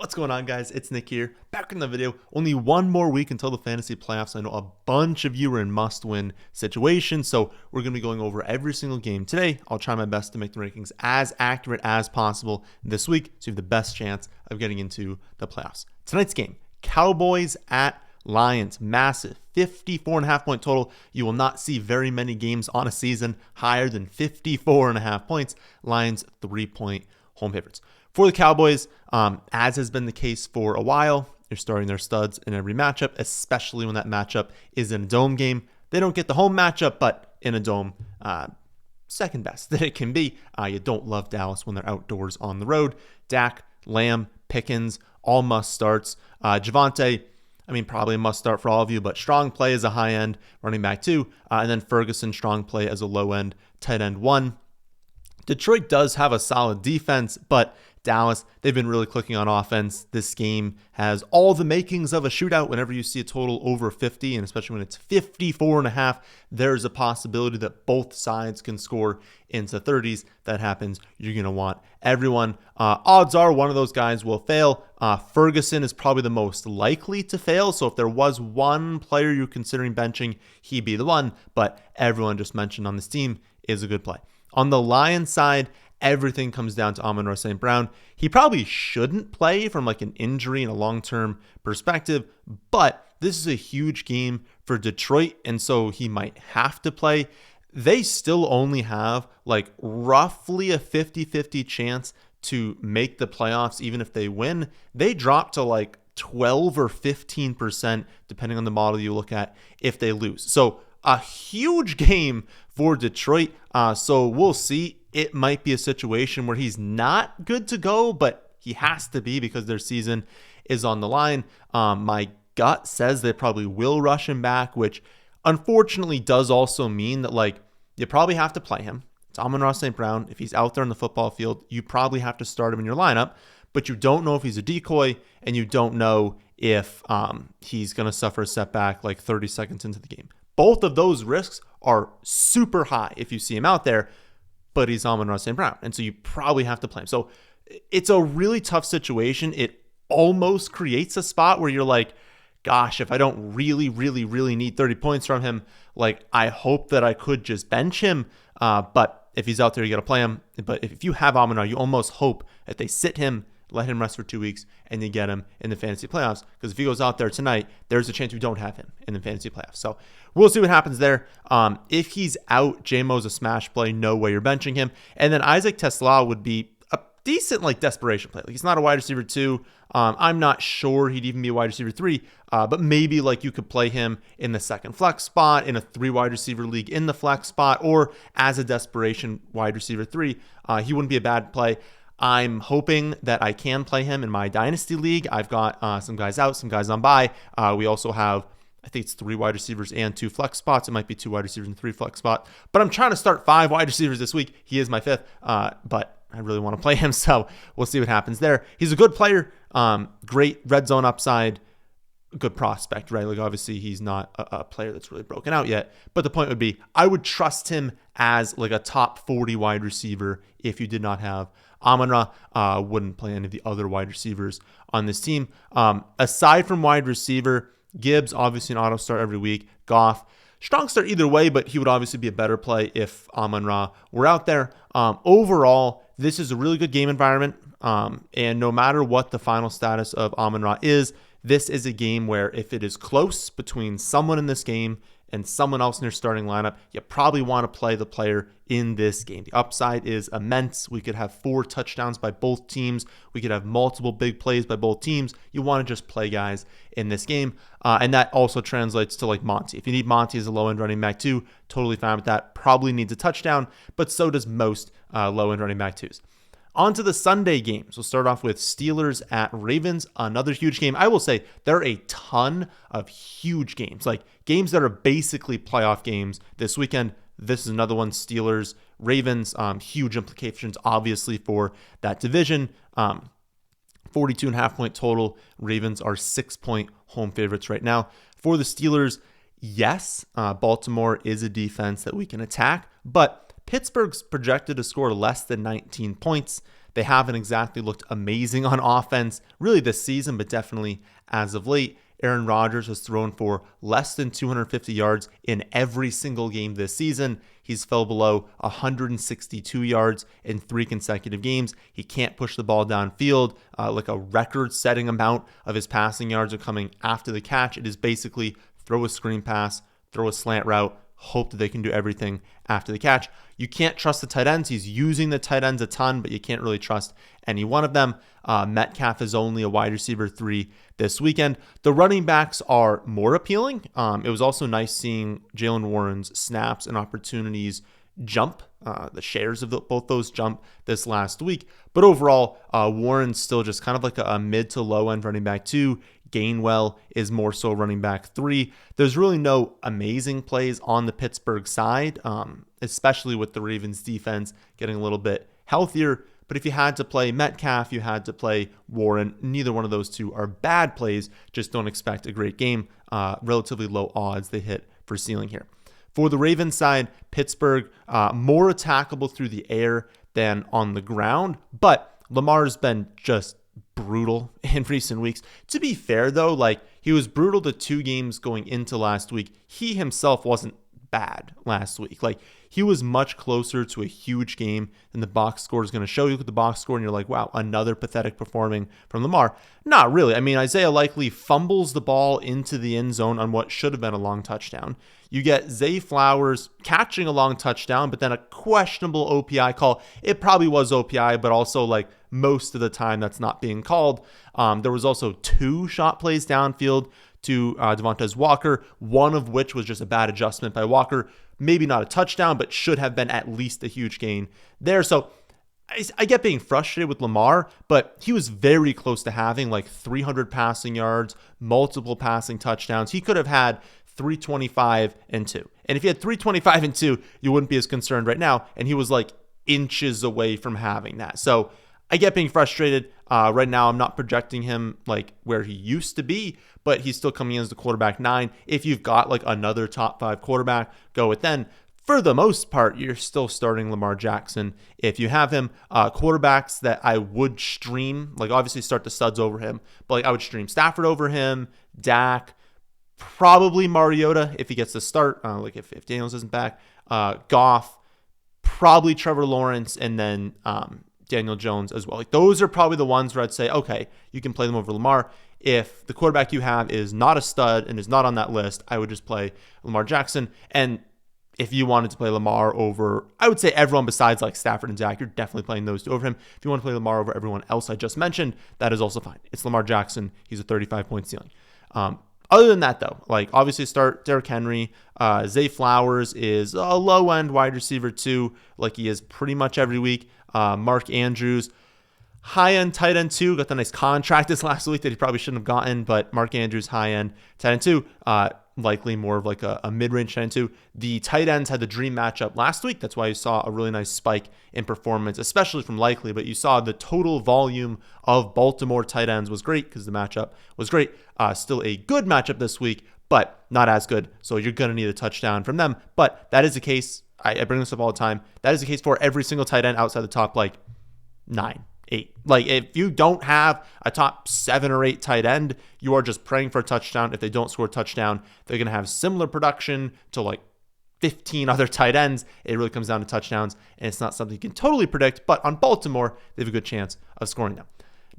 What's going on, guys? It's Nick here, back in the video. Only one more week until the fantasy playoffs. I know a bunch of you are in must-win situations, so we're going to be going over every single game today. I'll try my best to make the rankings as accurate as possible this week, so you have the best chance of getting into the playoffs. Tonight's game, Cowboys at Lions, massive 54.5 point total. You will not see very many games on a season higher than 54.5 points. Lions 3-point home favorites. For the Cowboys, as has been the case for a while, you're starting their studs in every matchup, especially when that matchup is in a dome game. They don't get the home matchup, but in a dome, second best that it can be. You don't love Dallas when they're outdoors on the road. Dak, Lamb, Pickens, all must starts. Javonte, probably a must start for all of you, but strong play as a high end running back 2. And then Ferguson, strong play as a low end tight end 1. Detroit does have a solid defense, but Dallas, they've been really clicking on offense. This game has all the makings of a shootout. Whenever you see a total over 50, and especially when it's 54.5, there's a possibility that both sides can score into 30s. That happens, you're going to want everyone. Odds are one of those guys will fail. Ferguson is probably the most likely to fail. So if there was one player you're considering benching, he'd be the one. But everyone just mentioned on this team is a good play. On the Lions side, everything comes down to Amon-Ra St. Brown. He probably shouldn't play from like an injury and a long-term perspective, but this is a huge game for Detroit, and so he might have to play. They still only have like roughly a 50-50 chance to make the playoffs even if they win. They drop to like 12 or 15%, depending on the model you look at, if they lose. So a huge game for Detroit. So we'll see. It might be a situation where he's not good to go, but he has to be because their season is on the line. My gut says they probably will rush him back, which unfortunately does also mean that like you probably have to play him. It's Amon-Ra St. Brown. If he's out there on the football field, you probably have to start him in your lineup, but you don't know if he's a decoy and you don't know if he's going to suffer a setback like 30 seconds into the game. Both of those risks are super high if you see him out there, but he's Amon-Ra St. Brown, and so you probably have to play him. So it's a really tough situation. It almost creates a spot where you're like, gosh, if I don't really need 30 points from him, like I hope that I could just bench him. But if he's out there, you got to play him. But if you have Amon-Ra, you almost hope that they sit him, let him rest for 2 weeks, and you get him in the fantasy playoffs. Because if he goes out there tonight, there's a chance you don't have him in the fantasy playoffs. So we'll see what happens there. If he's out, J-Mo's a smash play. No way you're benching him. And then Isaac Tesla would be a decent like desperation play. Like he's not a wide receiver 2. I'm not sure he'd even be a wide receiver 3. But maybe like you could play him in the second flex spot, in a 3 wide receiver league in the flex spot, or as a desperation wide receiver 3. He wouldn't be a bad play. I'm hoping that I can play him in my Dynasty League. I've got some guys out, some guys on bye. We also have, I think it's 3 wide receivers and 2 flex spots. It might be 2 wide receivers and 3 flex spots. But I'm trying to start 5 wide receivers this week. He is my 5th, but I really want to play him, so we'll see what happens there. He's a good player, great red zone upside, good prospect, right? Like obviously he's not a player that's really broken out yet, but the point would be I would trust him as like a top 40 wide receiver if you did not have Amon-Ra. Wouldn't play any of the other wide receivers on this team. Aside from wide receiver, Gibbs, obviously an auto start every week. Goff, strong start either way, but he would obviously be a better play if Amon-Ra were out there. Overall, this is a really good game environment. And no matter what the final status of Amon-Ra is, this is a game where if it is close between someone in this game and someone else in your starting lineup, you probably want to play the player in this game. The upside is immense. We could have 4 touchdowns by both teams. We could have multiple big plays by both teams. You want to just play guys in this game. And that also translates to like Monty. If you need Monty as a low-end running back 2, totally fine with that. Probably needs a touchdown, but so does most low-end running back 2s. On to the Sunday games. We'll start off with Steelers at Ravens, another huge game. I will say there are a ton of huge games, like games that are basically playoff games this weekend. This is another one, Steelers, Ravens, huge implications obviously for that division. 42.5 point total. Ravens are 6-point home favorites right now. For the Steelers, yes, Baltimore is a defense that we can attack, but Pittsburgh's projected to score less than 19 points. They haven't exactly looked amazing on offense really this season, but definitely as of late. Aaron Rodgers has thrown for less than 250 yards in every single game this season. He's fell below 162 yards in 3 consecutive games. He can't push the ball downfield. Like a record-setting amount of his passing yards are coming after the catch. It is basically throw a screen pass, throw a slant route, hope that they can do everything after the catch. You can't trust the tight ends. He's using the tight ends a ton, but you can't really trust any one of them. Metcalf is only a wide receiver 3 this weekend. The running backs are more appealing. It was also nice seeing Jaylen Warren's snaps and opportunities jump. The shares of both those jump this last week. But overall, Warren's still just kind of like a mid to low end running back 2. Gainwell is more so running back 3. There's really no amazing plays on the Pittsburgh side, especially with the Ravens defense getting a little bit healthier. But if you had to play Metcalf, you had to play Warren. Neither one of those two are bad plays. Just don't expect a great game. Relatively low odds they hit for ceiling here. For the Ravens side, Pittsburgh, more attackable through the air than on the ground. But Lamar's been just brutal in recent weeks. To be fair, though, like he was brutal the 2 games going into last week. He himself wasn't bad last week. Like he was much closer to a huge game than the box score is going to show. You look at the box score and you're like, wow, another pathetic performing from Lamar. Not really. I mean, Isaiah likely fumbles the ball into the end zone on what should have been a long touchdown. You get Zay Flowers catching a long touchdown, but then a questionable OPI call. It probably was OPI, but also like most of the time that's not being called. There was also 2 shot plays downfield to Devontae Walker, one of which was just a bad adjustment by Walker. Maybe not a touchdown, but should have been at least a huge gain there. So I get being frustrated with Lamar, but he was very close to having like 300 passing yards, multiple passing touchdowns. He could have had 325 and 2. And if he had 325 and 2, you wouldn't be as concerned right now. And he was like inches away from having that. So I get being frustrated. Right now, I'm not projecting him like where he used to be, but he's still coming in as the quarterback 9. If you've got like another top 5 quarterback, go with then. For the most part, you're still starting Lamar Jackson if you have him. Quarterbacks that I would stream, like obviously start the studs over him, but like I would stream Stafford over him, Dak, probably Mariota if he gets the start, like if Daniels isn't back, Goff, probably Trevor Lawrence, and then Daniel Jones as well. Like those are probably the ones where I'd say, okay, you can play them over Lamar. If the quarterback you have is not a stud and is not on that list, I would just play Lamar Jackson. And if you wanted to play Lamar over, I would say everyone besides like Stafford and Zach, you're definitely playing those 2 over him. If you want to play Lamar over everyone else I just mentioned, that is also fine. It's Lamar Jackson. He's a 35-point ceiling. Other than that, though, like obviously start Derrick Henry. Zay Flowers is a low-end wide receiver 2, like he is pretty much every week. Mark Andrews, high-end tight end 2, got the nice contract this last week that he probably shouldn't have gotten, but Mark Andrews, high-end tight end 2, likely more of like a mid-range tight end 2. The tight ends had the dream matchup last week. That's why you saw a really nice spike in performance, especially from Likely, but you saw the total volume of Baltimore tight ends was great because the matchup was great. Still a good matchup this week, but not as good, so you're going to need a touchdown from them. But that is the case. I bring this up all the time. That is the case for every single tight end outside the top like 9, 8. Like if you don't have a top 7 or 8 tight end, you are just praying for a touchdown. If they don't score a touchdown, they're going to have similar production to like 15 other tight ends. It really comes down to touchdowns, and it's not something you can totally predict, but on Baltimore, they have a good chance of scoring them.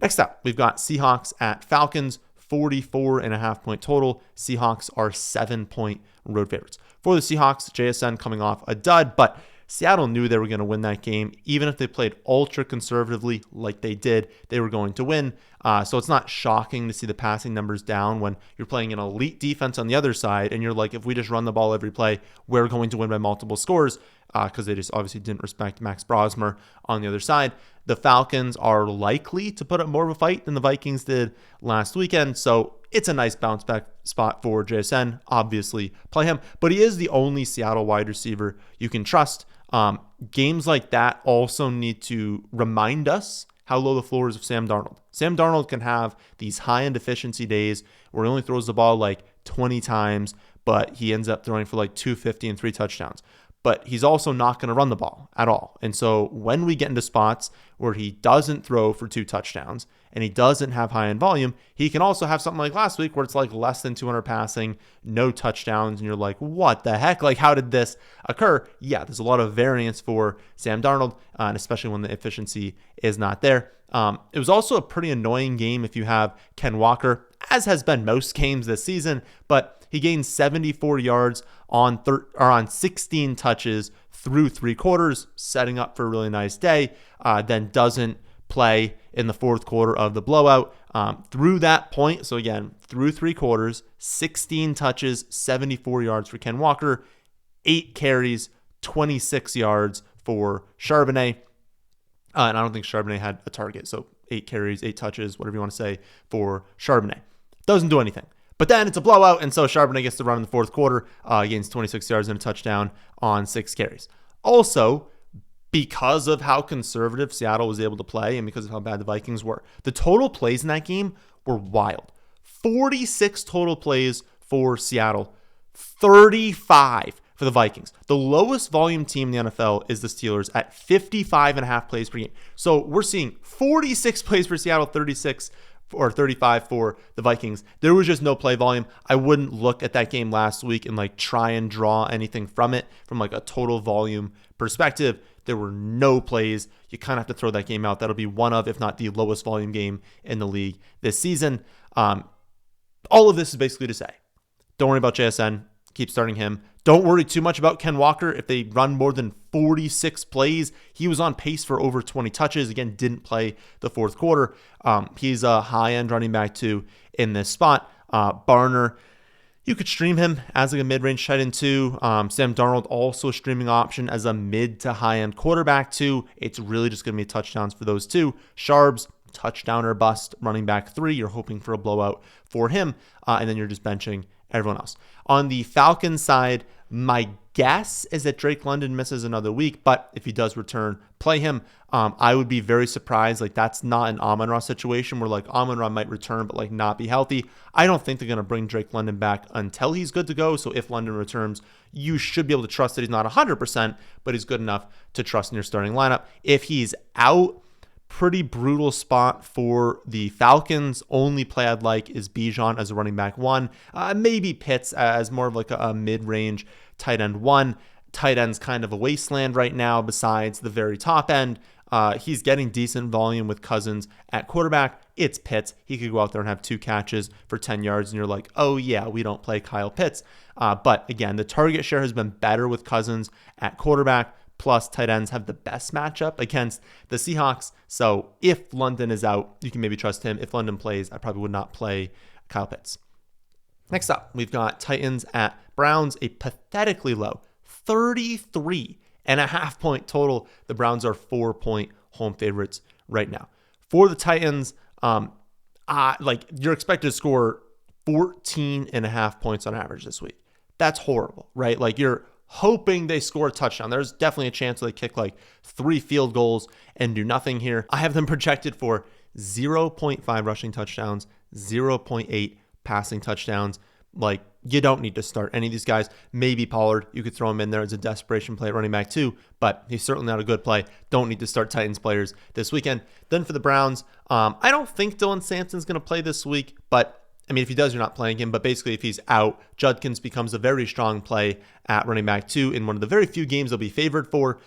Next up, we've got Seahawks at Falcons, 44.5-point total. Seahawks are 7-point road favorites. For the Seahawks, JSN coming off a dud, but Seattle knew they were going to win that game. Even if they played ultra conservatively like they did, they were going to win. So it's not shocking to see the passing numbers down when you're playing an elite defense on the other side and you're like, if we just run the ball every play, we're going to win by multiple scores, because they just obviously didn't respect Max Brosmer on the other side. The Falcons are likely to put up more of a fight than the Vikings did last weekend, so it's a nice bounce back spot for JSN. Obviously, play him, but he is the only Seattle wide receiver you can trust. Games like that also need to remind us how low the floor is of Sam Darnold. Sam Darnold can have these high-end efficiency days where he only throws the ball like 20 times, but he ends up throwing for like 250 and 3 touchdowns. but he's also not going to run the ball at all. And so when we get into spots where he doesn't throw for 2 touchdowns and he doesn't have high end volume, he can also have something like last week where it's like less than 200 passing, no touchdowns, and you're like, what the heck? Like, how did this occur? Yeah, there's a lot of variance for Sam Darnold, and especially when the efficiency is not there. It was also a pretty annoying game if you have Ken Walker, as has been most games this season, but he gained 74 yards on 16 touches through 3 quarters, setting up for a really nice day, then doesn't play in the 4th quarter of the blowout. Through that point, so again, through 3 quarters, 16 touches, 74 yards for Ken Walker, 8 carries, 26 yards for Charbonnet. And I don't think Charbonnet had a target, so 8 carries, 8 touches, whatever you want to say, for Charbonnet. Doesn't do anything. But then it's a blowout, and so Charbonnet gets to run in the 4th quarter, gains 26 yards and a touchdown on 6 carries. Also, because of how conservative Seattle was able to play and because of how bad the Vikings were, the total plays in that game were wild. 46 total plays for Seattle, 35 for the Vikings. The lowest volume team in the NFL is the Steelers at 55.5 plays per game. So we're seeing 46 plays for Seattle, 36 or 35 for the Vikings. There was just no play volume. I wouldn't look at that game last week and like try and draw anything from it from like a total volume perspective. There were no plays. You kind of have to throw that game out. That'll be one of, if not the lowest volume game in the league this season. All of this is basically to say, don't worry about JSN. Keep starting him. Don't worry too much about Ken Walker. If they run more than 46 plays, he was on pace for over 20 touches. Again, didn't play the 4th quarter. He's a high-end running back too in this spot. Barner, you could stream him as like a mid-range tight end too. Sam Darnold also a streaming option as a mid to high-end quarterback too. It's really just going to be touchdowns for those two. Sharbs, touchdown or bust, running back 3. You're hoping for a blowout for him, and then you're just benching everyone else. On the Falcons side, my guess is that Drake London misses another week, but if he does return, play him. I would be very surprised. Like, that's not an Amon-Ra situation where like Amon-Ra might return but like not be healthy. I don't think they're going to bring Drake London back until he's good to go. So if London returns, you should be able to trust that he's not 100%, but he's good enough to trust in your starting lineup. If he's out, pretty brutal spot for the Falcons. Only play I'd like is Bijan as a running back 1. Maybe Pitts as more of like a mid-range tight end 1. Tight end's kind of a wasteland right now besides the very top end. He's getting decent volume with Cousins at quarterback. It's Pitts. He could go out there and have 2 catches for 10 yards, and you're like, oh yeah, we don't play Kyle Pitts. But again, the target share has been better with Cousins at quarterback. Plus, tight ends have the best matchup against the Seahawks. So if London is out, you can maybe trust him. If London plays, I probably would not play Kyle Pitts. Next up, we've got Titans at Browns, a pathetically low 33.5 point total. The Browns are 4-point home favorites right now. For the Titans, you're expected to score 14.5 points on average this week. That's horrible, right? Like, you're hoping they score a touchdown. There's definitely a chance they kick like 3 field goals and do nothing here. I have them projected for 0.5 rushing touchdowns, 0.8 passing touchdowns. Like, you don't need to start any of these guys. Maybe Pollard, you could throw him in there as a desperation play at running back too, but he's certainly not a good play. Don't need to start Titans players this weekend. Then for the Browns, I don't think Dylan Sampson's going to play this week, but I mean, if he does, you're not playing him. But basically, if he's out, Judkins becomes a very strong play at running back 2 in one of the very few games they'll be favored for.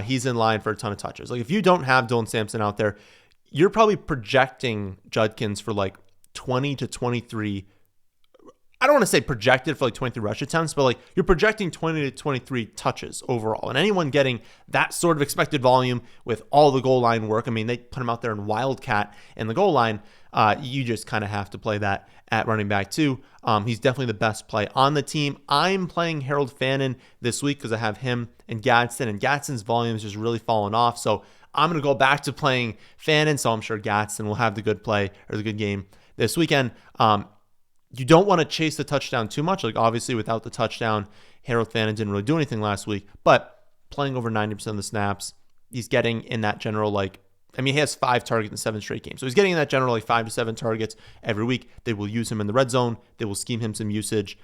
He's in line for a ton of touches. Like, if you don't have Dylan Sampson out there, you're probably projecting Judkins for like 20 to 23. I don't want to say projected for like 23 rush attempts, but like you're projecting 20 to 23 touches overall. And anyone getting that sort of expected volume with all the goal line work, I mean, they put him out there in Wildcat in the goal line. You just kind of have to play that at running back 2. He's definitely the best play on the team. I'm playing Harold Fannin this week because I have him and Gadsden, and Gadsden's volume is just really fallen off. So I'm going to go back to playing Fannin, so I'm sure Gadsden will have the good play or the good game this weekend. You don't want to chase the touchdown too much. Like, obviously, without the touchdown, Harold Fannin didn't really do anything last week, but playing over 90% of the snaps, he's getting in that general, like, I mean, he has 5 targets in 7 straight games. So he's getting in that general, like 5 to 7 targets every week. They will use him in the red zone. They will scheme him some usage.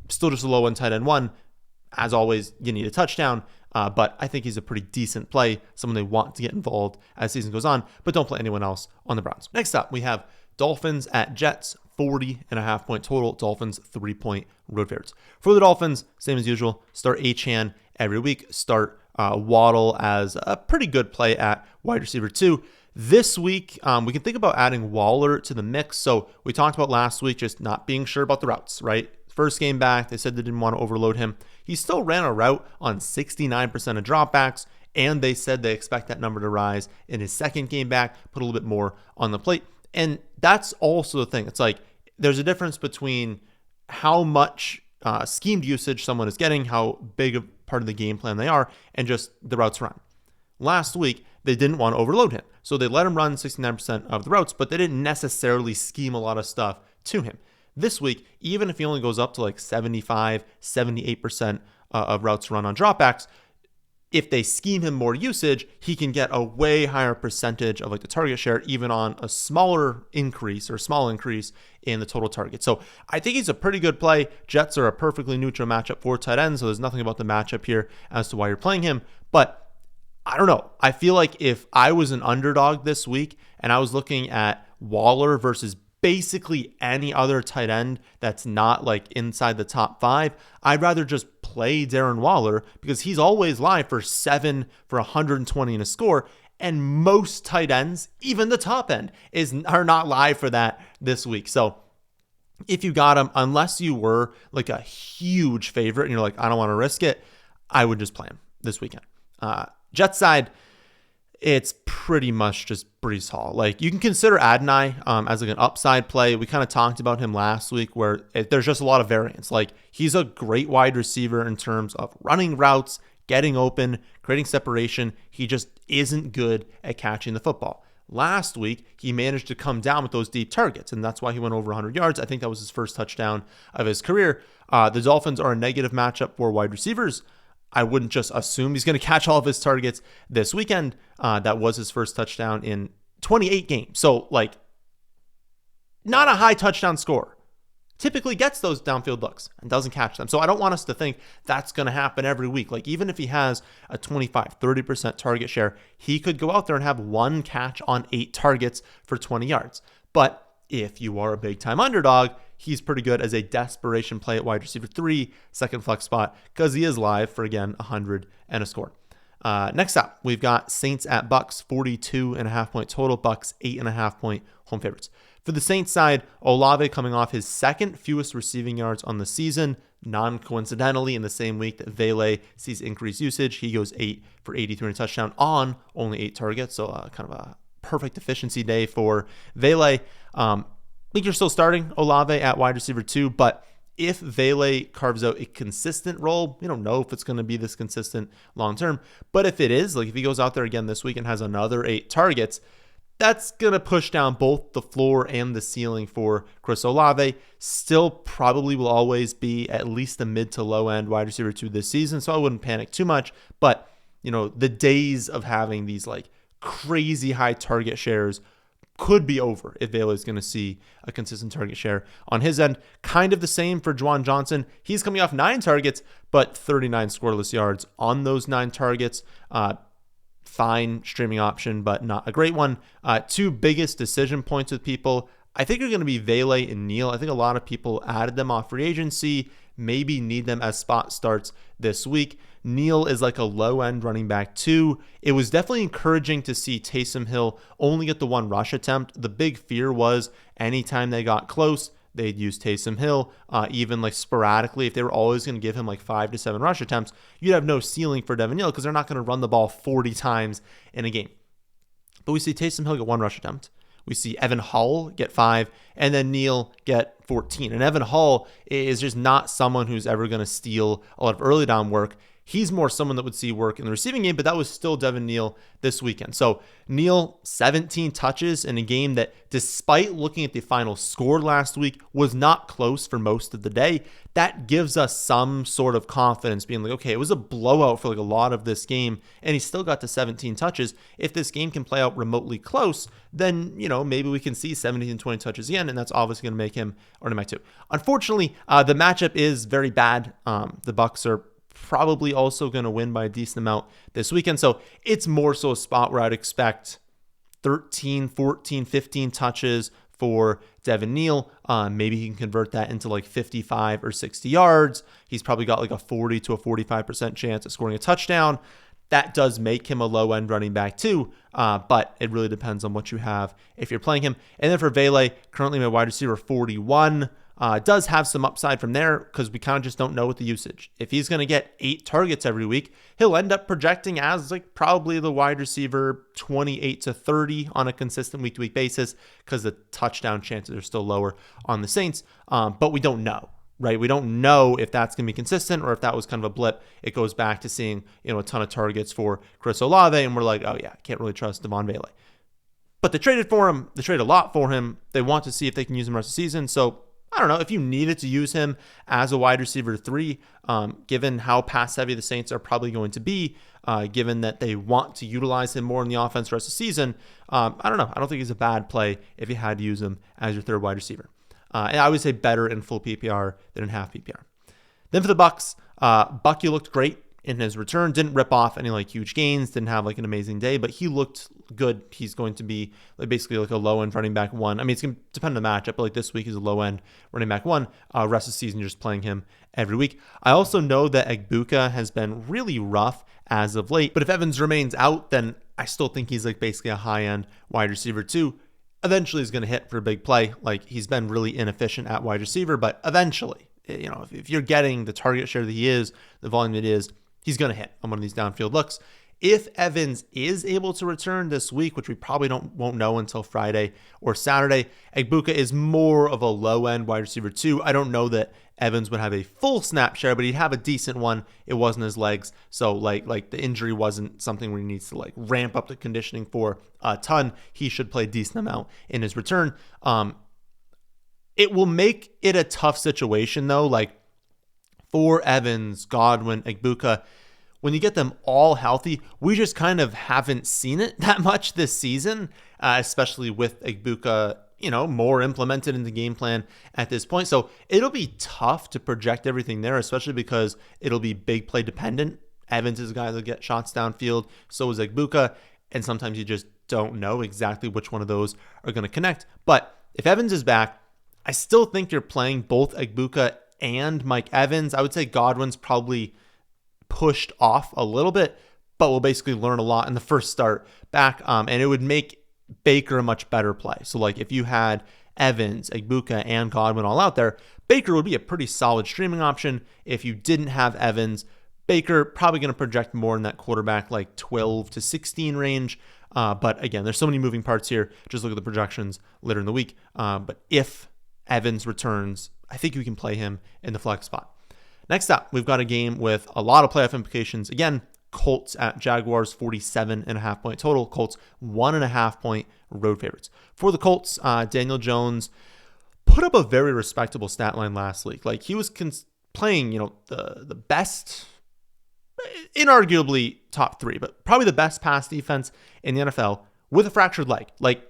Still just a low end tight end 1. as always, you need a touchdown. But I think he's a pretty decent play, someone they want to get involved as the season goes on, but don't play anyone else on the Browns. Next up, we have Dolphins at Jets, 40.5 point total. Dolphins 3-point road favorites. For the Dolphins, same as usual, start Achane every week. Start Waddle as a pretty good play at wide receiver 2. This week, we can think about adding Waller to the mix. So we talked about last week just not being sure about the routes, right? First game back, they said they didn't want to overload him. He still ran a route on 69% of dropbacks, and they said they expect that number to rise in his second game back, put a little bit more on the plate. And that's also the thing. It's like there's a difference between how much schemed usage someone is getting, how big a part of the game plan they are, and just the routes run. Last week, they didn't want to overload him. So they let him run 69% of the routes, but they didn't necessarily scheme a lot of stuff to him. This week, even if he only goes up to like 75, 78% of routes run on dropbacks, if they scheme him more usage, he can get a way higher percentage of like the target share, even on a smaller increase or small increase in the total target. So I think he's a pretty good play. Jets are a perfectly neutral matchup for tight ends, so there's nothing about the matchup here as to why you're playing him. But I don't know. I feel like if I was an underdog this week and I was looking at Waller versus basically any other tight end that's not like inside the top 5, I'd rather just play Darren Waller because he's always live for 7 for 120 in a score. And most tight ends, even the top end, are not live for that this week. So if you got him, unless you were like a huge favorite and you're like, I don't want to risk it, I would just play him this weekend. Jets side, it's pretty much just Breece Hall. Like you can consider Adonai as like an upside play. We kind of talked about him last week where there's just a lot of variance. Like he's a great wide receiver in terms of running routes, getting open, creating separation. He just isn't good at catching the football. Last week, he managed to come down with those deep targets, and that's why he went over 100 yards. I think that was his first touchdown of his career. The Dolphins are a negative matchup for wide receivers. I wouldn't just assume he's going to catch all of his targets this weekend. That was his first touchdown in 28 games. So, like, not a high touchdown score. Typically gets those downfield looks and doesn't catch them. So I don't want us to think that's going to happen every week. Like, even if he has a 25, 30% target share, he could go out there and have one catch on 8 targets for 20 yards. But if you are a big-time underdog, he's pretty good as a desperation play at wide receiver 3, second flex spot, because he is live for, again, 100 and a score. Next up, we've got Saints at Bucs, 42.5 point total. Bucs, 8.5 point home favorites. For the Saints side, Olave coming off his second fewest receiving yards on the season. Non-coincidentally, in the same week that Vele sees increased usage, he goes 8 for 83 and a touchdown on only 8 targets. So kind of a perfect efficiency day for Vele. I think you're still starting Olave at wide receiver 2, but if Vele carves out a consistent role, we don't know if it's going to be this consistent long term, but if it is, like if he goes out there again this week and has another 8 targets, that's going to push down both the floor and the ceiling for Chris Olave. Still probably will always be at least a mid to low end wide receiver 2 this season, so I wouldn't panic too much, but you know, the days of having these like crazy high target shares could be over if Vela is going to see a consistent target share on his end. Kind of the same for Juwan Johnson. He's coming off 9 targets, but 39 scoreless yards on those 9 targets. Fine streaming option, but not a great one. 2 biggest decision points with people, I think, are going to be Vele and Neal. I think a lot of people added them off free agency, maybe need them as spot starts this week. Neal is like a low-end running back too. It was definitely encouraging to see Taysom Hill only get the 1 rush attempt. The big fear was anytime they got close, they'd use Taysom Hill, even like sporadically. If they were always going to give him like 5 to 7 rush attempts, you'd have no ceiling for Devin Neal because they're not going to run the ball 40 times in a game. But we see Taysom Hill get 1 rush attempt. We see Evan Hull get 5, and then Neal get 14. And Evan Hull is just not someone who's ever going to steal a lot of early down work. He's more someone that would see work in the receiving game, but that was still Devin Neal this weekend. So Neal, 17 touches in a game that, despite looking at the final score last week, was not close for most of the day. That gives us some sort of confidence, being like, okay, it was a blowout for like a lot of this game, and he still got to 17 touches. If this game can play out remotely close, then, you know, maybe we can see 17 and 20 touches again, and that's obviously going to make him running back 2. Unfortunately, the matchup is very bad. The Bucs are probably also going to win by a decent amount this weekend. So it's more so a spot where I'd expect 13, 14, 15 touches for Devin Neal. Maybe he can convert that into like 55 or 60 yards. He's probably got like a 40 to a 45% chance of scoring a touchdown. That does make him a low-end running back too, but it really depends on what you have if you're playing him. And then for Vele, currently my wide receiver 41, does have some upside from there because we kind of just don't know with the usage. If he's going to get 8 targets every week, he'll end up projecting as like probably the wide receiver 28 to 30 on a consistent week-to-week basis because the touchdown chances are still lower on the Saints, but we don't know. Right, we don't know if that's going to be consistent or if that was kind of a blip. It goes back to seeing a ton of targets for Chris Olave, and we're like, oh yeah, can't really trust Devon Vele. But they traded for him. They traded a lot for him. They want to see if they can use him the rest of the season. So I don't know if you needed to use him as a wide receiver 3, given how pass heavy the Saints are probably going to be, given that they want to utilize him more in the offense the rest of the season. I don't know. I don't think he's a bad play if you had to use him as your third wide receiver. And I would say better in full PPR than in half PPR. Then for the Bucs, Bucky looked great in his return. Didn't rip off any like huge gains. Didn't have like an amazing day, but he looked good. He's going to be like basically like a low end running back 1. I mean, it's going to depend on the matchup, but like this week he's a low end running back 1. Rest of the season, you're just playing him every week. I also know that Egbuka has been really rough as of late, but if Evans remains out, then I still think he's like basically a high end wide receiver 2. Eventually he's going to hit for a big play. Like he's been really inefficient at wide receiver, but eventually, if you're getting the target share that he is, the volume it is, he's going to hit on one of these downfield looks. If Evans is able to return this week, which we probably won't know until Friday or Saturday, Egbuka is more of a low-end wide receiver 2. I don't know that Evans would have a full snap share, but he'd have a decent one. It wasn't his legs, so like the injury wasn't something where he needs to like ramp up the conditioning for a ton. He should play a decent amount in his return. It will make it a tough situation though, like for Evans, Godwin, Egbuka. When you get them all healthy, we just kind of haven't seen it that much this season, especially with Egbuka, more implemented in the game plan at this point. So it'll be tough to project everything there, especially because it'll be big play dependent. Evans is a guy that'll get shots downfield. So is Egbuka. And sometimes you just don't know exactly which one of those are going to connect. But if Evans is back, I still think you're playing both Egbuka and Mike Evans. I would say Godwin's probably pushed off a little bit, but we'll basically learn a lot in the first start back, and it would make Baker a much better play. So like if you had Evans, Egbuka, and Godwin all out there, Baker would be a pretty solid streaming option. If you didn't have Evans, Baker probably going to project more in that quarterback like 12 to 16 range. But again, there's so many moving parts here. Just look at the projections later in the week. But if Evans returns, I think you can play him in the flex spot. Next up, we've got a game with a lot of playoff implications. Again, Colts at Jaguars, 47.5 point total. Colts 1.5 point road favorites. For the Colts, Daniel Jones put up a very respectable stat line last week. Like he was playing, the best, inarguably top 3, but probably the best pass defense in the NFL with a fractured leg. Like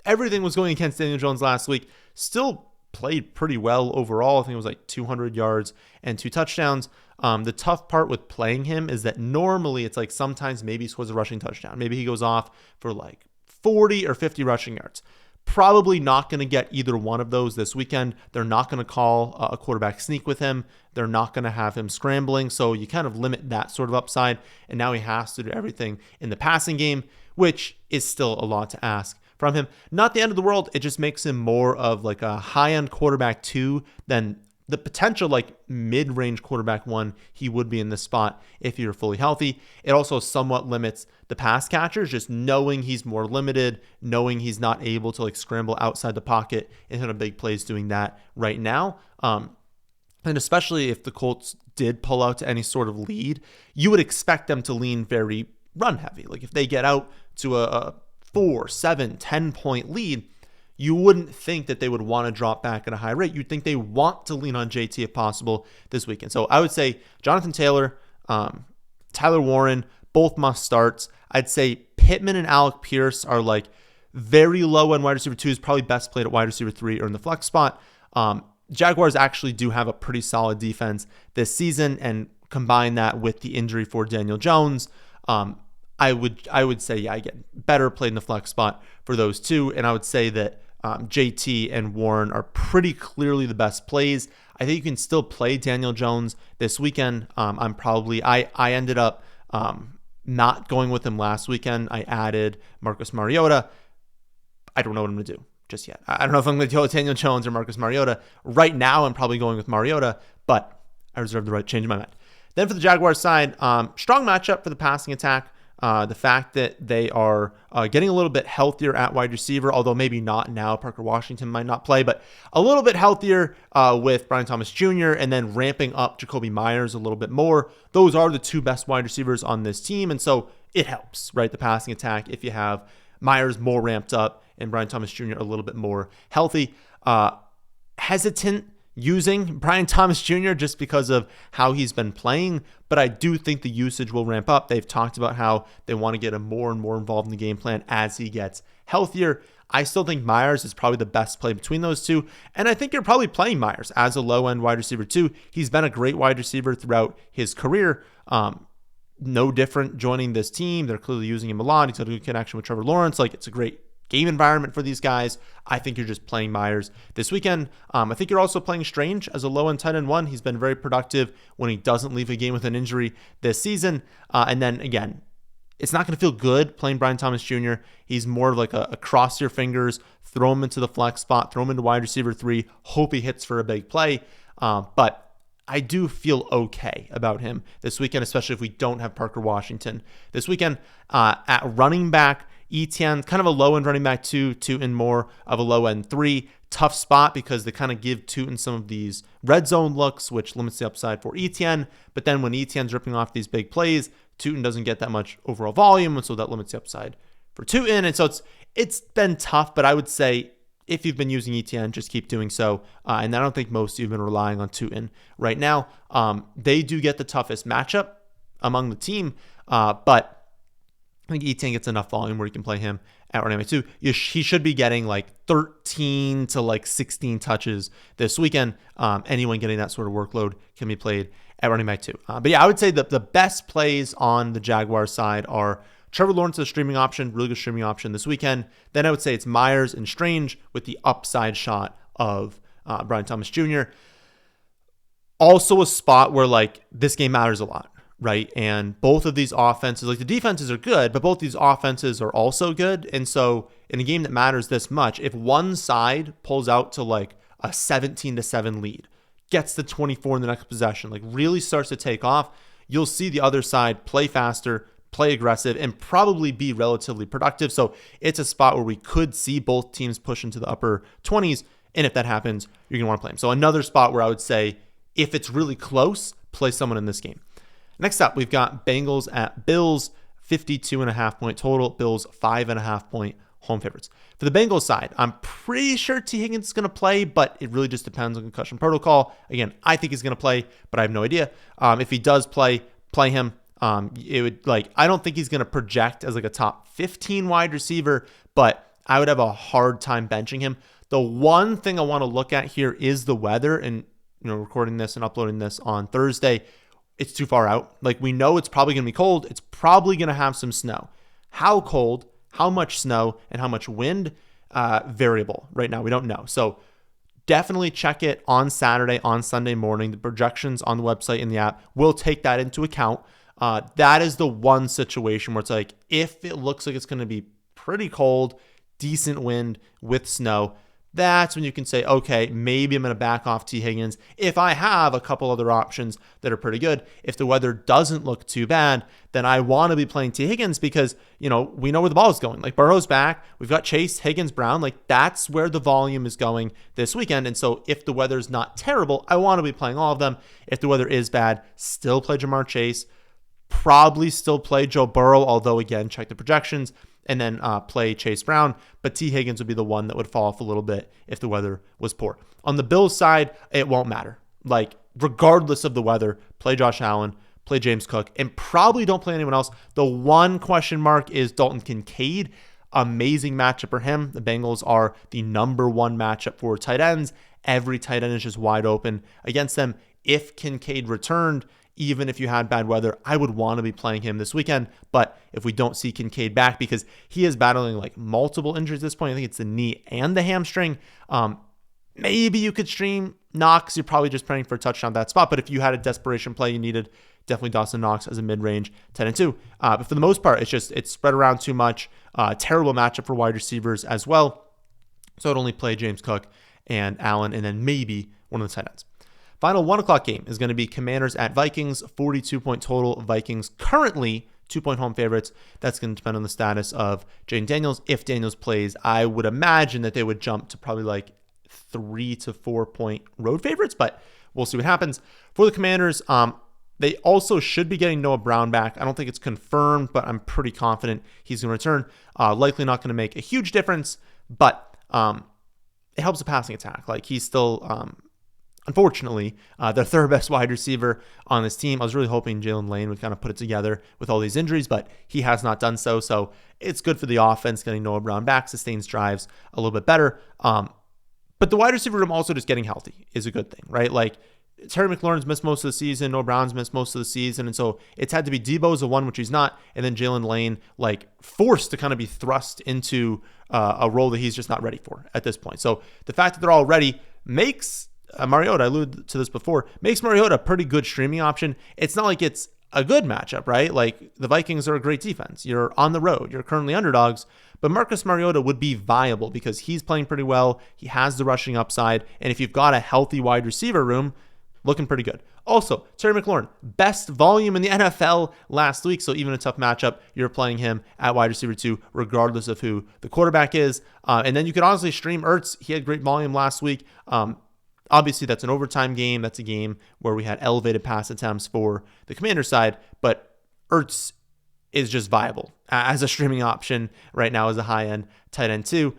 everything was going against Daniel Jones last week. Still played pretty well overall. I think it was like 200 yards and 2 touchdowns. The tough part with playing him is that normally it's like sometimes maybe he scores a rushing touchdown. Maybe he goes off for like 40 or 50 rushing yards. Probably not going to get either one of those this weekend. They're not going to call a quarterback sneak with him. They're not going to have him scrambling. So you kind of limit that sort of upside. And now he has to do everything in the passing game, which is still a lot to ask from him. Not the end of the world. It just makes him more of like a high-end quarterback 2 than the potential like mid-range quarterback 1 he would be in this spot if you're fully healthy. It also somewhat limits the pass catchers, just knowing he's more limited, knowing he's not able to like scramble outside the pocket and hit a big plays doing that right now. And especially if the Colts did pull out to any sort of lead, you would expect them to lean very run heavy. Like if they get out to a 4, 7, 10 point lead, you wouldn't think that they would want to drop back at a high rate. You'd think they want to lean on JT if possible this weekend. So I would say Jonathan Taylor, Tyler Warren, both must starts. I'd say Pittman and Alec Pierce are like very low end wide receiver 2s, probably best played at wide receiver 3 or in the flex spot. Jaguars actually do have a pretty solid defense this season, and combine that with the injury for Daniel Jones, I would say, yeah, again, better played in the flex spot for those two. And I would say that JT and Warren are pretty clearly the best plays. I think you can still play Daniel Jones this weekend. I ended up not going with him last weekend. I added Marcus Mariota. I don't know what I'm going to do just yet. I don't know if I'm going to go with Daniel Jones or Marcus Mariota. Right now, I'm probably going with Mariota, but I reserve the right to change my mind. Then for the Jaguars side, strong matchup for the passing attack. The fact that they are getting a little bit healthier at wide receiver, although maybe not now. Parker Washington might not play, but a little bit healthier with Brian Thomas Jr. and then ramping up Jacoby Myers a little bit more. Those are the two best wide receivers on this team, and so it helps, right? The passing attack if you have Myers more ramped up and Brian Thomas Jr. a little bit more healthy. Hesitant using Brian Thomas Jr. just because of how he's been playing, but I do think the usage will ramp up. They've talked about how they want to get him more and more involved in the game plan as he gets healthier. I still think Myers is probably the best play between those two, and I think you're probably playing Myers as a low-end wide receiver too. He's been a great wide receiver throughout his career. No different joining this team. They're clearly using him a lot. He's got a good connection with Trevor Lawrence. It's a great game environment for these guys. I think you're just playing Myers this weekend. I think you're also playing Strange as a low-end tight end one. He's been very productive when he doesn't leave a game with an injury this season. And then again, it's not going to feel good playing Brian Thomas Jr. He's more of like a cross your fingers, throw him into the flex spot, throw him into wide receiver 3, hope he hits for a big play. But I do feel okay about him this weekend, especially if we don't have Parker Washington. This weekend at running back, Etienne, kind of a low-end running back 2, Tootin more of a low-end 3. Tough spot because they kind of give Tootin some of these red zone looks, which limits the upside for Etienne. But then when Etienne's ripping off these big plays, Tootin doesn't get that much overall volume, and so that limits the upside for Tootin. And so it's been tough, but I would say if you've been using Etienne, just keep doing so. And I don't think most of you have been relying on Tootin right now. They do get the toughest matchup among the team, but I think Etienne gets enough volume where you can play him at running back 2. He should be getting like 13 to like 16 touches this weekend. Anyone getting that sort of workload can be played at running back 2. But yeah, I would say that the best plays on the Jaguars side are Trevor Lawrence, a streaming option, really good streaming option this weekend. Then I would say it's Myers and Strange with the upside shot of Brian Thomas Jr. Also a spot where like this game matters a lot. Right. And both of these offenses, like the defenses are good, but both these offenses are also good. And so in a game that matters this much, if one side pulls out to like a 17-7 lead, gets to 24 in the next possession, like really starts to take off, you'll see the other side play faster, play aggressive, and probably be relatively productive. So it's a spot where we could see both teams push into the upper 20s. And if that happens, you're going to want to play them. So another spot where I would say if it's really close, play someone in this game. Next up, we've got Bengals at Bills, 52.5 point total. Bills 5.5 point home favorites. For the Bengals side, I'm pretty sure T. Higgins is going to play, but it really just depends on concussion protocol. Again, I think he's going to play, but I have no idea. If he does play him. I don't think he's going to project as like a top 15 wide receiver, but I would have a hard time benching him. The one thing I want to look at here is the weather, and recording this and uploading this on Thursday. It's too far out. Like we know it's probably going to be cold. It's probably going to have some snow. How cold, how much snow, and how much wind, variable right now. We don't know. So definitely check it on Saturday, on Sunday morning. The projections on the website and the app will take that into account. That is the one situation where it's like, if it looks like it's going to be pretty cold, decent wind with snow, that's when you can say, okay, maybe I'm going to back off T. Higgins if I have a couple other options that are pretty good. If the weather doesn't look too bad, then I want to be playing T. Higgins because, we know where the ball is going. Like Burrow's back. We've got Chase, Higgins, Brown. Like that's where the volume is going this weekend. And so if the weather's not terrible, I want to be playing all of them. If the weather is bad, still play Jamar Chase. Probably still play Joe Burrow, although again, check the projections. And then play Chase Brown. But T. Higgins would be the one that would fall off a little bit if the weather was poor. On the Bills side, it won't matter. Like, regardless of the weather, play Josh Allen, play James Cook, and probably don't play anyone else. The one question mark is Dalton Kincaid. Amazing matchup for him. The Bengals are the number one matchup for tight ends. Every tight end is just wide open against them. If Kincaid returned, even if you had bad weather, I would want to be playing him this weekend. But if we don't see Kincaid back, because he is battling like multiple injuries at this point, I think it's the knee and the hamstring. Maybe you could stream Knox. You're probably just praying for a touchdown at that spot. But if you had a desperation play you needed, definitely Dawson Knox as a mid-range 10-2. But for the most part, it's spread around too much. Terrible matchup for wide receivers as well. So I'd only play James Cook and Allen, and then maybe one of the tight ends. Final 1 o'clock game is going to be Commanders at Vikings, 42-point total. Vikings currently 2-point home favorites. That's going to depend on the status of Jayden Daniels. If Daniels plays, I would imagine that they would jump to probably like 3 to 4 point road favorites, but we'll see what happens. For the Commanders, they also should be getting Noah Brown back. I don't think it's confirmed, but I'm pretty confident he's going to return. Likely not going to make a huge difference, but it helps the passing attack. Like he's still, unfortunately, the third best wide receiver on this team. I was really hoping Jalen Lane would kind of put it together with all these injuries, but he has not done so. So it's good for the offense getting Noah Brown back, sustains drives a little bit better. But the wide receiver room also just getting healthy is a good thing, right? Like Terry McLaurin's missed most of the season, Noah Brown's missed most of the season, and so it's had to be Debo's the one, which he's not, and then Jalen Lane like forced to kind of be thrust into a role that he's just not ready for at this point. So the fact that they're all ready makes Mariota, I alluded to this before, makes Mariota a pretty good streaming option. It's not like it's a good matchup, right? Like the Vikings are a great defense. You're on the road. You're currently underdogs. But Marcus Mariota would be viable because he's playing pretty well. He has the rushing upside. And if you've got a healthy wide receiver room, looking pretty good. Also, Terry McLaurin, best volume in the NFL last week. So even a tough matchup, you're playing him at wide receiver 2, regardless of who the quarterback is. And then you could honestly stream Ertz. He had great volume last week. Obviously, that's an overtime game. That's a game where we had elevated pass attempts for the Commander side. But Ertz is just viable as a streaming option right now as a high-end tight end too.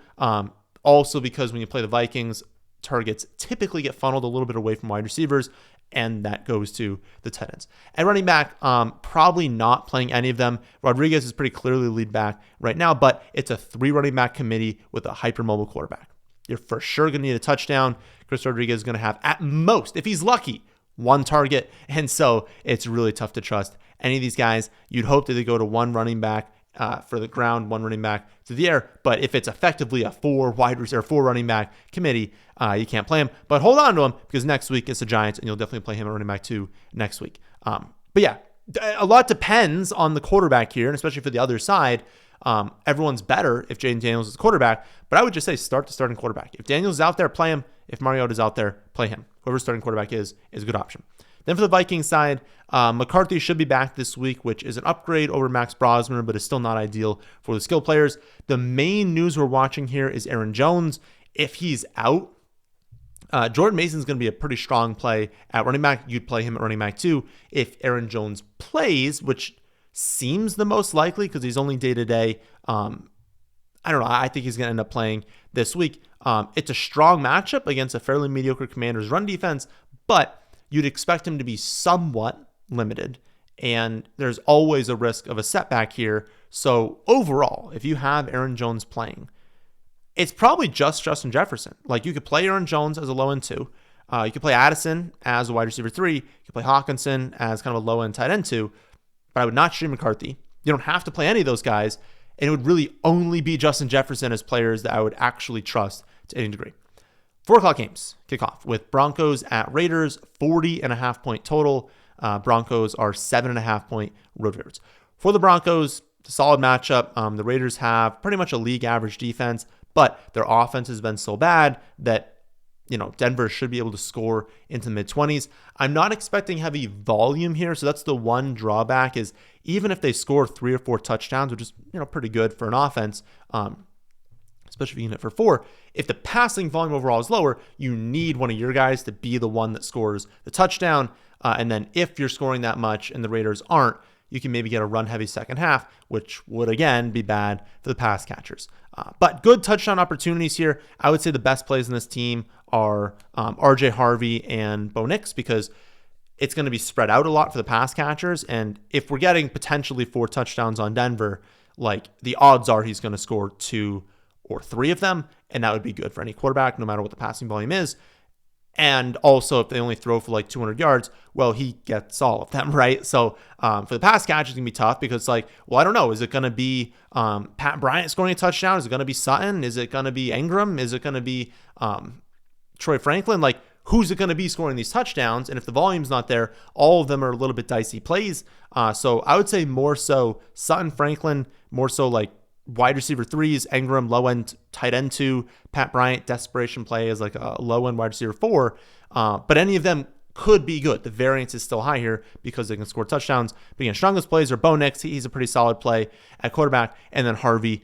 Also because when you play the Vikings, targets typically get funneled a little bit away from wide receivers, and that goes to the tight ends. At running back, probably not playing any of them. Rodriguez is pretty clearly lead back right now, but it's a 3 running back committee with a hypermobile quarterback. You're for sure going to need a touchdown. Chris Rodriguez is going to have, at most, if he's lucky, 1 target, and so it's really tough to trust any of these guys. You'd hope that they go to 1 running back for the ground, 1 running back to the air, but if it's effectively a 4 running back committee, you can't play him. But hold on to him because next week it's the Giants, and you'll definitely play him at running back 2 next week. But yeah, a lot depends on the quarterback here, and especially for the other side. Everyone's better if Jayden Daniels is the quarterback, but I would just say start the starting quarterback. If Daniels is out there, play him. If Mariota's out there, play him. Whoever starting quarterback is a good option. Then for the Vikings side, McCarthy should be back this week, which is an upgrade over Max Brosmer, but is still not ideal for the skill players. The main news we're watching here is Aaron Jones. If he's out, Jordan Mason's going to be a pretty strong play at running back. You'd play him at running back 2. If Aaron Jones plays, which seems the most likely because he's only day-to-day, I don't know. I think he's going to end up playing this week. It's a strong matchup against a fairly mediocre Commanders run defense, but you'd expect him to be somewhat limited, and there's always a risk of a setback here. So overall, if you have Aaron Jones playing, it's probably just Justin Jefferson. Like you could play Aaron Jones as a low end 2. You could play Addison as a wide receiver 3. You could play Hawkinson as kind of a low end tight end 2, but I would not stream McCarthy. You don't have to play any of those guys, and it would really only be Justin Jefferson as players that I would actually trust to any degree. 4 o'clock games kick off with Broncos at Raiders, 40.5 point total. Broncos are 7.5 point road favorites. For the Broncos, it's a solid matchup. The Raiders have pretty much a league average defense, but their offense has been so bad that Denver should be able to score into the mid-20s. I'm not expecting heavy volume here, so that's the one drawback is even if they score 3 or 4 touchdowns, which is pretty good for an offense, especially if you can hit for 4, if the passing volume overall is lower, you need one of your guys to be the one that scores the touchdown. And then if you're scoring that much and the Raiders aren't, you can maybe get a run-heavy second half, which would, again, be bad for the pass catchers. But good touchdown opportunities here. I would say the best plays in this team are RJ Harvey and Bo Nix because it's going to be spread out a lot for the pass catchers. And if we're getting potentially 4 touchdowns on Denver, like the odds are he's going to score 2 or 3 of them, and that would be good for any quarterback, no matter what the passing volume is. And also, if they only throw for like 200 yards, well, he gets all of them, right? So for the pass catch, it's going to be tough because, like, well, I don't know. Is it going to be Pat Bryant scoring a touchdown? Is it going to be Sutton? Is it going to be Ingram? Is it going to be Troy Franklin? Like, who's it going to be scoring these touchdowns? And if the volume's not there, all of them are a little bit dicey plays. So I would say more so Sutton, Franklin, more so like wide receiver 3s, Ingram, low end tight end 2, Pat Bryant, desperation play is like a low end wide receiver 4. But any of them could be good. The variance is still high here because they can score touchdowns. But again, strongest plays are Bo Nix. He's a pretty solid play at quarterback. And then Harvey,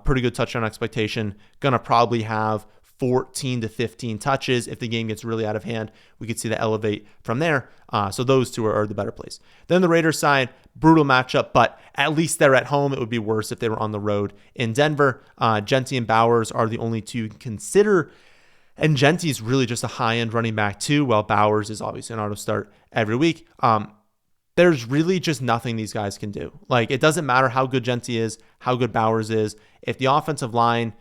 pretty good touchdown expectation. Going to probably have 14 to 15 touches. If the game gets really out of hand, we could see that elevate from there. So those two are the better plays. Then the Raiders side, brutal matchup, but at least they're at home. It would be worse if they were on the road in Denver. Genty and Bowers are the only two you can consider. And Genty's really just a high-end running back too, while Bowers is obviously an auto start every week. There's really just nothing these guys can do. Like, it doesn't matter how good Genty is, how good Bowers is. If the offensive line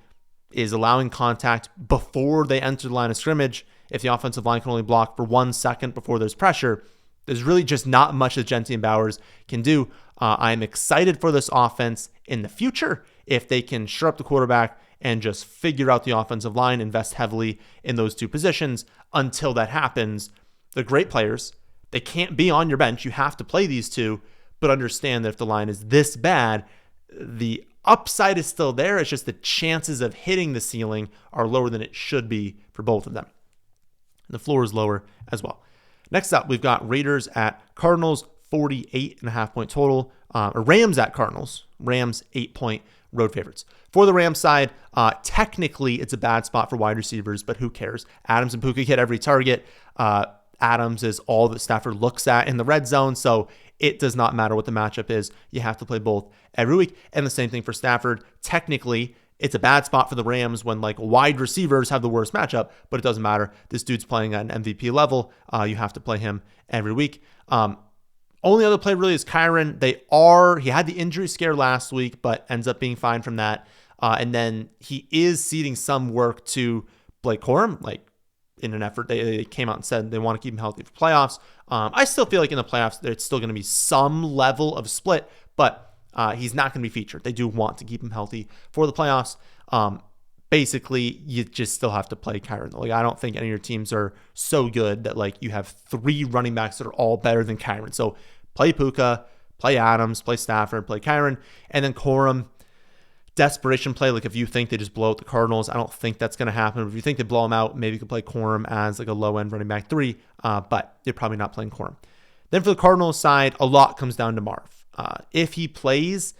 is allowing contact before they enter the line of scrimmage, if the offensive line can only block for 1 second before there's pressure, there's really just not much that Genty and Bowers can do. I'm excited for this offense in the future if they can shore up the quarterback and just figure out the offensive line, invest heavily in those two positions. Until that happens, they're great players. They can't be on your bench. You have to play these two, but understand that if the line is this bad, the upside is still there. It's just the chances of hitting the ceiling are lower than it should be for both of them. The floor is lower as well. Next up, we've got Raiders at Cardinals, 48.5 point total. Or Rams at Cardinals. Rams 8-point road favorites. For the Rams side, technically it's a bad spot for wide receivers, but who cares? Adams and Puka hit every target. Adams is all that Stafford looks at in the red zone, so it does not matter what the matchup is. You have to play both every week. And the same thing for Stafford. Technically, it's a bad spot for the Rams when like wide receivers have the worst matchup, but it doesn't matter. This dude's playing at an MVP level. You have to play him every week. Only other play really is Kyren. He had the injury scare last week, but ends up being fine from that. And then he is ceding some work to Blake Corum, like in an effort. They came out and said they want to keep him healthy for playoffs. I still feel like in the playoffs, there's still going to be some level of split, but he's not going to be featured. They do want to keep him healthy for the playoffs. Basically, you just still have to play Kyren. Like, I don't think any of your teams are so good that like you have 3 running backs that are all better than Kyren. So play Puka, play Adams, play Stafford, play Kyren, and then Corum. Desperation play, like if you think they just blow out the Cardinals, I don't think that's going to happen. If you think they blow them out, maybe you could play Corum as like a low-end running back 3, but you're probably not playing Corum. Then for the Cardinals side, a lot comes down to Marv. If he plays,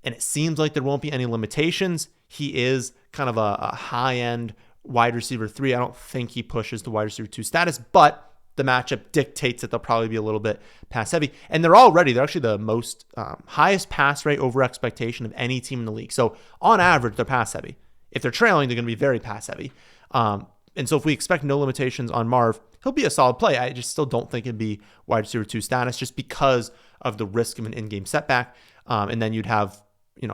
and it seems like there won't be any limitations, he is kind of a high-end wide receiver 3. I don't think he pushes the wide receiver 2 status, but the matchup dictates that they'll probably be a little bit pass heavy. And they're actually the most highest pass rate over expectation of any team in the league. So on average, they're pass heavy. If they're trailing, they're going to be very pass heavy. And so if we expect no limitations on Marv, he'll be a solid play. I just still don't think it'd be wide receiver 2 status just because of the risk of an in-game setback. And then you'd have,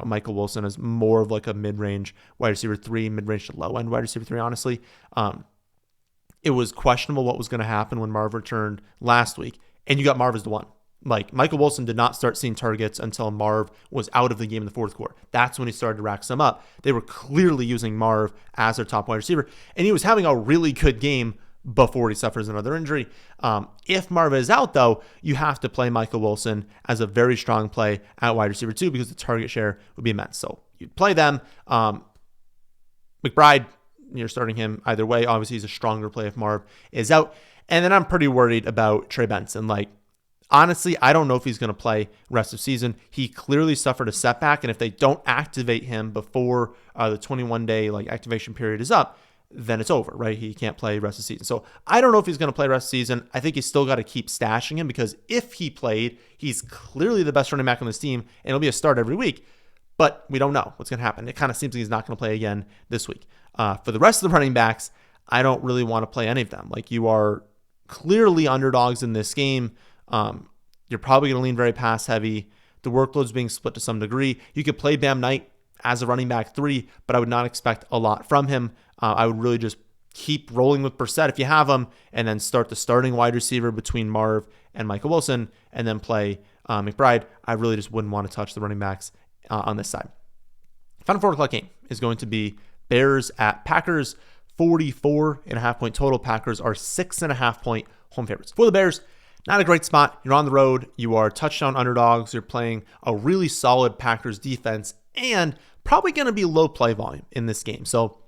Michael Wilson as more of like a mid-range wide receiver 3, mid-range to low-end wide receiver 3, honestly. It was questionable what was going to happen when Marv returned last week, and you got Marv as the one. Like, Michael Wilson did not start seeing targets until Marv was out of the game in the fourth quarter. That's when he started to rack some up. They were clearly using Marv as their top wide receiver, and he was having a really good game before he suffers another injury. If Marv is out, though, you have to play Michael Wilson as a very strong play at wide receiver 2 because the target share would be immense. So you'd play them. McBride, you're starting him either way. Obviously, he's a stronger play if Marv is out. And then I'm pretty worried about Trey Benson. Like, honestly, I don't know if he's going to play rest of season. He clearly suffered a setback, and if they don't activate him before the 21-day activation period is up, then it's over, right? He can't play rest of season. So I don't know if he's going to play rest of season. I think he's still got to keep stashing him because if he played, he's clearly the best running back on this team, and it'll be a start every week. But we don't know what's going to happen. It kind of seems like he's not going to play again this week. For the rest of the running backs, I don't really want to play any of them. Like, you are clearly underdogs in this game. You're probably going to lean very pass heavy. The workload's being split to some degree. You could play Bam Knight as a running back 3, but I would not expect a lot from him. I would really just keep rolling with Brissett if you have him, and then start the starting wide receiver between Marv and Michael Wilson, and then play McBride. I really just wouldn't want to touch the running backs on this side. Final 4 o'clock game is going to be Bears at Packers. 44.5 point total. Packers are 6.5 point home favorites. For the Bears, not a great spot. You're on the road. You are touchdown underdogs. You're playing a really solid Packers defense and probably going to be low play volume in this game. So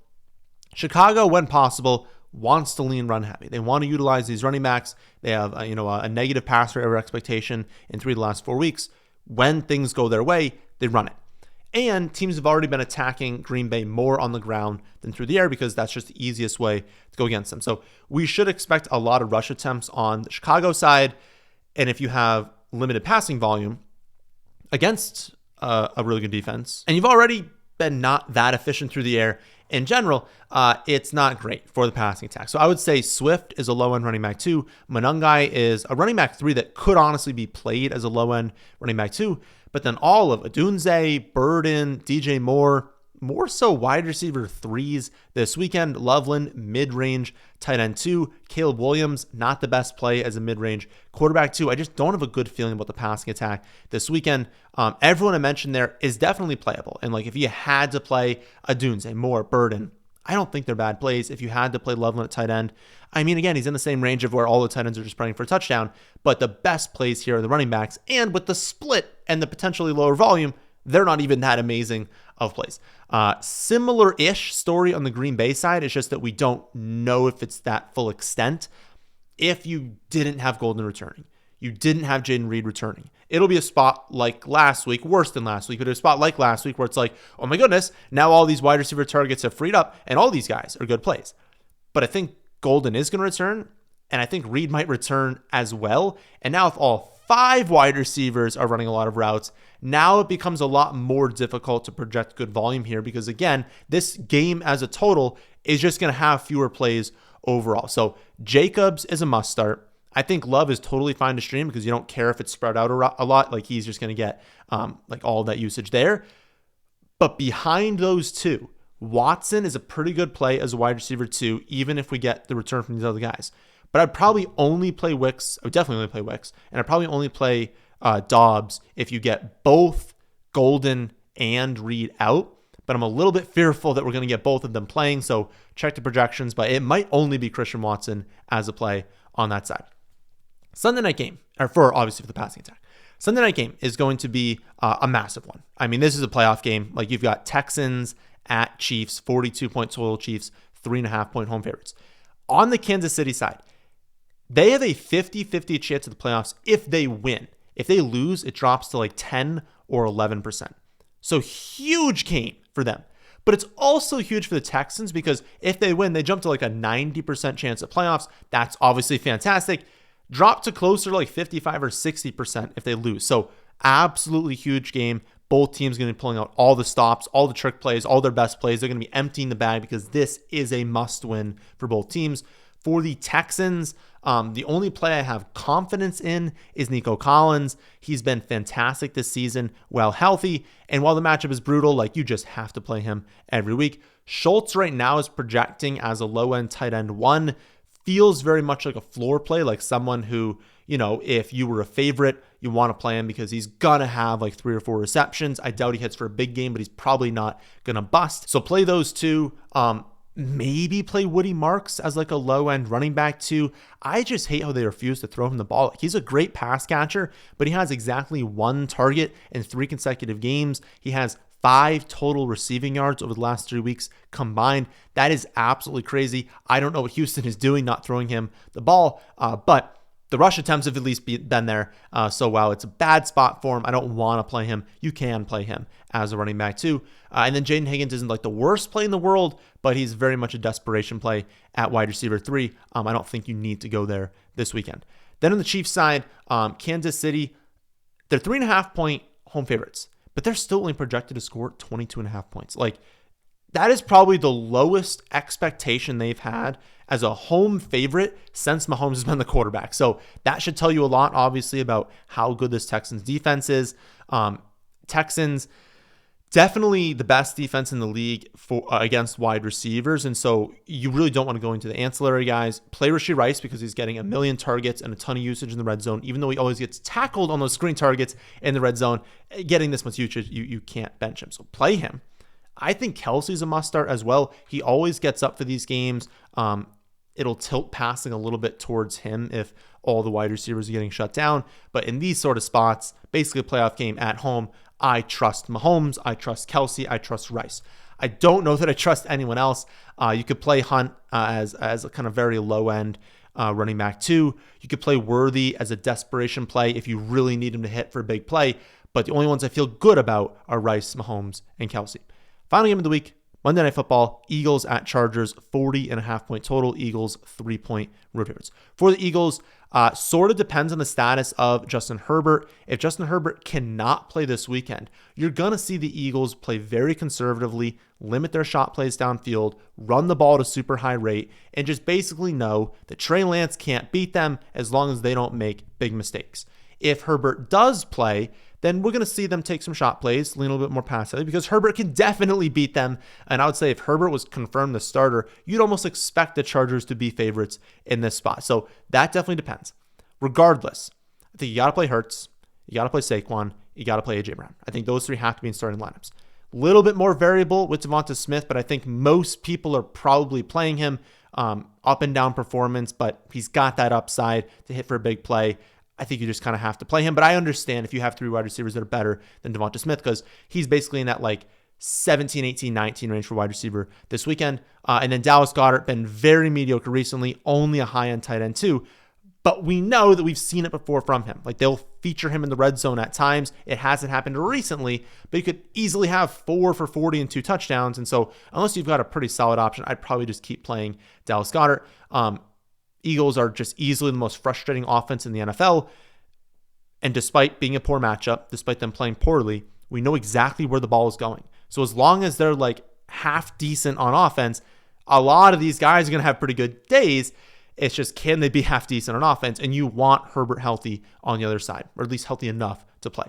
Chicago, when possible, wants to lean run heavy. They want to utilize these running backs. They have a negative pass rate over expectation in 3 of the last 4 weeks. When things go their way, they run it. And teams have already been attacking Green Bay more on the ground than through the air because that's just the easiest way to go against them. So we should expect a lot of rush attempts on the Chicago side. And if you have limited passing volume against a really good defense, and you've already been not that efficient through the air in general, it's not great for the passing attack. So I would say Swift is a low-end running back 2. Monangai is a running back 3 that could honestly be played as a low-end running back 2. But then all of Odunze, Burden, DJ Moore, more so wide receiver 3s this weekend. Loveland, mid-range tight end 2. Caleb Williams, not the best play as a mid-range quarterback 2. I just don't have a good feeling about the passing attack this weekend. Everyone I mentioned there is definitely playable. And like if you had to play Odunze, Moore, Burden, I don't think they're bad plays. If you had to play Loveland at tight end, I mean, again, he's in the same range of where all the tight ends are just playing for a touchdown, but the best plays here are the running backs, and with the split and the potentially lower volume, they're not even that amazing of plays. Similar-ish story on the Green Bay side. It's just that we don't know if it's that full extent. If you didn't have Golden returning, you didn't have Jaden Reed returning, it'll be a spot like last week, worse than last week, but a spot like last week where it's like, oh my goodness, now all these wide receiver targets have freed up and all these guys are good plays. But I think Golden is going to return, and I think Reed might return as well. And now if all 5 wide receivers are running a lot of routes, now it becomes a lot more difficult to project good volume here because, again, this game as a total is just going to have fewer plays overall. So Jacobs is a must start. I think Love is totally fine to stream because you don't care if it's spread out a lot. Like he's just going to get like all that usage there. But behind those two, Watson is a pretty good play as a wide receiver 2, even if we get the return from these other guys. But I'd probably only play Wicks. I would definitely only play Wicks. And I'd probably only play Dobbs if you get both Golden and Reed out. But I'm a little bit fearful that we're going to get both of them playing. So check the projections. But it might only be Christian Watson as a play on that side. Sunday night game, or obviously for the passing attack. Sunday night game is going to be a massive one. I mean, this is a playoff game. Like you've got Texans at Chiefs, 42 point total Chiefs, 3.5 point home favorites. On the Kansas City side, they have a 50-50 chance of the playoffs if they win. If they lose, it drops to like 10 or 11%. So huge game for them. But it's also huge for the Texans because if they win, they jump to like a 90% chance of playoffs. That's obviously fantastic. Drop to closer to like 55 or 60% if they lose. So absolutely huge game. Both teams going to be pulling out all the stops, all the trick plays, all their best plays. They're going to be emptying the bag because this is a must win for both teams. For the Texans, the only play I have confidence in is Nico Collins. He's been fantastic this season, well healthy. And while the matchup is brutal, like you just have to play him every week. Schultz right now is projecting as a low-end tight end 1. Feels very much like a floor play, like someone who, if you were a favorite, you want to play him because he's going to have like 3 or 4 receptions. I doubt he hits for a big game, but he's probably not going to bust. So play those two. Maybe play Woody Marks as like a low-end running back 2. I just hate how they refuse to throw him the ball. Like, he's a great pass catcher, but he has exactly 1 target in 3 consecutive games. He has 5 total receiving yards over the last 3 weeks combined. That is absolutely crazy. I don't know what Houston is doing, not throwing him the ball, but the rush attempts have at least been there. So while it's a bad spot for him, I don't want to play him. You can play him as a running back too. And then Jaden Higgins isn't like the worst play in the world, but he's very much a desperation play at wide receiver 3. I don't think you need to go there this weekend. Then on the Chiefs side, Kansas City, they're 3.5 point home favorites, but they're still only projected to score 22.5 points. Like, that is probably the lowest expectation they've had as a home favorite since Mahomes has been the quarterback. So that should tell you a lot, obviously, about how good this Texans defense is. Texans definitely the best defense in the league for against wide receivers. And so you really don't want to go into the ancillary guys. Play Rashee Rice because he's getting 1 million targets and a ton of usage in the red zone, even though he always gets tackled on those screen targets in the red zone. Getting this much usage, you can't bench him. So play him. I think Kelsey's a must start as well. He always gets up for these games. It'll tilt passing a little bit towards him if all the wide receivers are getting shut down. But in these sort of spots, basically a playoff game at home, I trust Mahomes, I trust Kelsey, I trust Rice. I don't know that I trust anyone else. You could play Hunt as a kind of very low end running back 2. You could play Worthy as a desperation play if you really need him to hit for a big play. But the only ones I feel good about are Rice, Mahomes, and Kelsey. Final game of the week, Monday Night Football, Eagles at Chargers, 40.5 point total. Eagles 3-point road favorites. For the Eagles, sort of depends on the status of Justin Herbert. If Justin Herbert cannot play this weekend, you're going to see the Eagles play very conservatively, limit their shot plays downfield, run the ball at a super high rate, and just basically know that Trey Lance can't beat them as long as they don't make big mistakes. If Herbert does play, then we're going to see them take some shot plays, lean a little bit more pass heavy, because Herbert can definitely beat them. And I would say if Herbert was confirmed the starter, you'd almost expect the Chargers to be favorites in this spot. So that definitely depends. Regardless, I think you got to play Hurts, you got to play Saquon, you got to play A.J. Brown. I think those three have to be in starting lineups. A little bit more variable with Devonta Smith, but I think most people are probably playing him up and down performance, but he's got that upside to hit for a big play. I think you just kind of have to play him. But I understand if you have 3 wide receivers that are better than Devonta Smith, because he's basically in that like 17, 18, 19 range for wide receiver this weekend. And then Dallas Goedert been very mediocre recently, only a high-end tight end too. But we know that we've seen it before from him. Like they'll feature him in the red zone at times. It hasn't happened recently, but you could easily have 4 for 40 and 2 touchdowns. And so unless you've got a pretty solid option, I'd probably just keep playing Dallas Goedert. Eagles are just easily the most frustrating offense in the NFL. And despite being a poor matchup, despite them playing poorly, we know exactly where the ball is going. So as long as they're like half decent on offense, a lot of these guys are going to have pretty good days. It's just, can they be half decent on offense? And you want Herbert healthy on the other side, or at least healthy enough to play.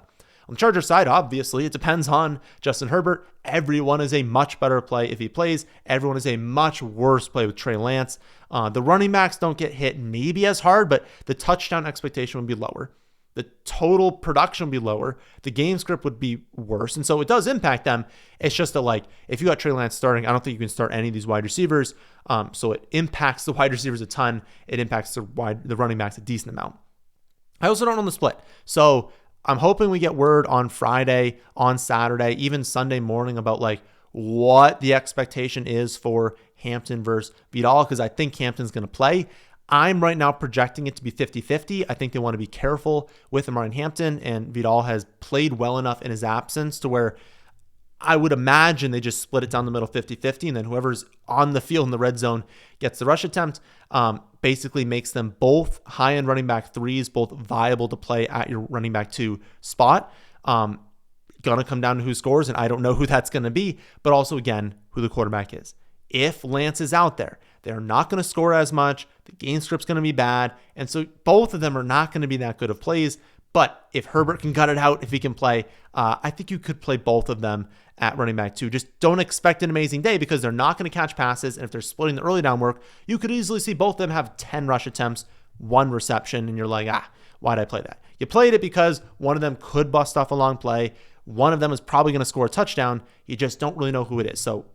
On the Chargers side, obviously, it depends on Justin Herbert. Everyone is a much better play if he plays. Everyone is a much worse play with Trey Lance. The running backs don't get hit maybe as hard, but the touchdown expectation would be lower. The total production would be lower. The game script would be worse. And so it does impact them. It's just that, like, if you got Trey Lance starting, I don't think you can start any of these wide receivers. So it impacts the wide receivers a ton. It impacts the running backs a decent amount. I also don't know the split. So I'm hoping we get word on Friday, on Saturday, even Sunday morning about like what the expectation is for Hampton versus Vidal, because I think Hampton's going to play. I'm right now projecting it to be 50-50. I think they want to be careful with Ryan Hampton, and Vidal has played well enough in his absence to where I would imagine they just split it down the middle 50-50, and then whoever's on the field in the red zone gets the rush attempt. Basically makes them both high-end running back 3s, both viable to play at your running back 2 spot. Going to come down to who scores, and I don't know who that's going to be, but also, again, who the quarterback is. If Lance is out there, they're not going to score as much. The game script's going to be bad, and so both of them are not going to be that good of plays. But if Herbert can gut it out, if he can play, I think you could play both of them at running back 2. Just don't expect an amazing day because they're not going to catch passes. And if they're splitting the early down work, you could easily see both of them have 10 rush attempts, 1 reception. And you're like, why'd I play that? You played it because one of them could bust off a long play. One of them is probably going to score a touchdown. You just don't really know who it is. So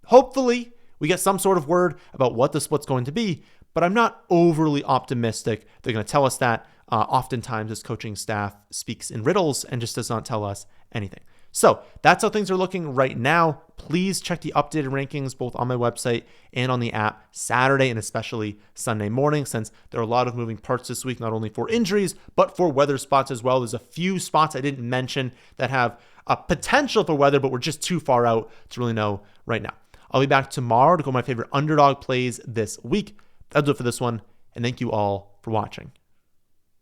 hopefully we get some sort of word about what the split's going to be. But I'm not overly optimistic they're going to tell us that. Oftentimes this coaching staff speaks in riddles and just does not tell us anything. So that's how things are looking right now. Please check the updated rankings both on my website and on the app Saturday and especially Sunday morning, since there are a lot of moving parts this week, not only for injuries, but for weather spots as well. There's a few spots I didn't mention that have a potential for weather, but we're just too far out to really know right now. I'll be back tomorrow to go my favorite underdog plays this week. That'll do it for this one, and thank you all for watching.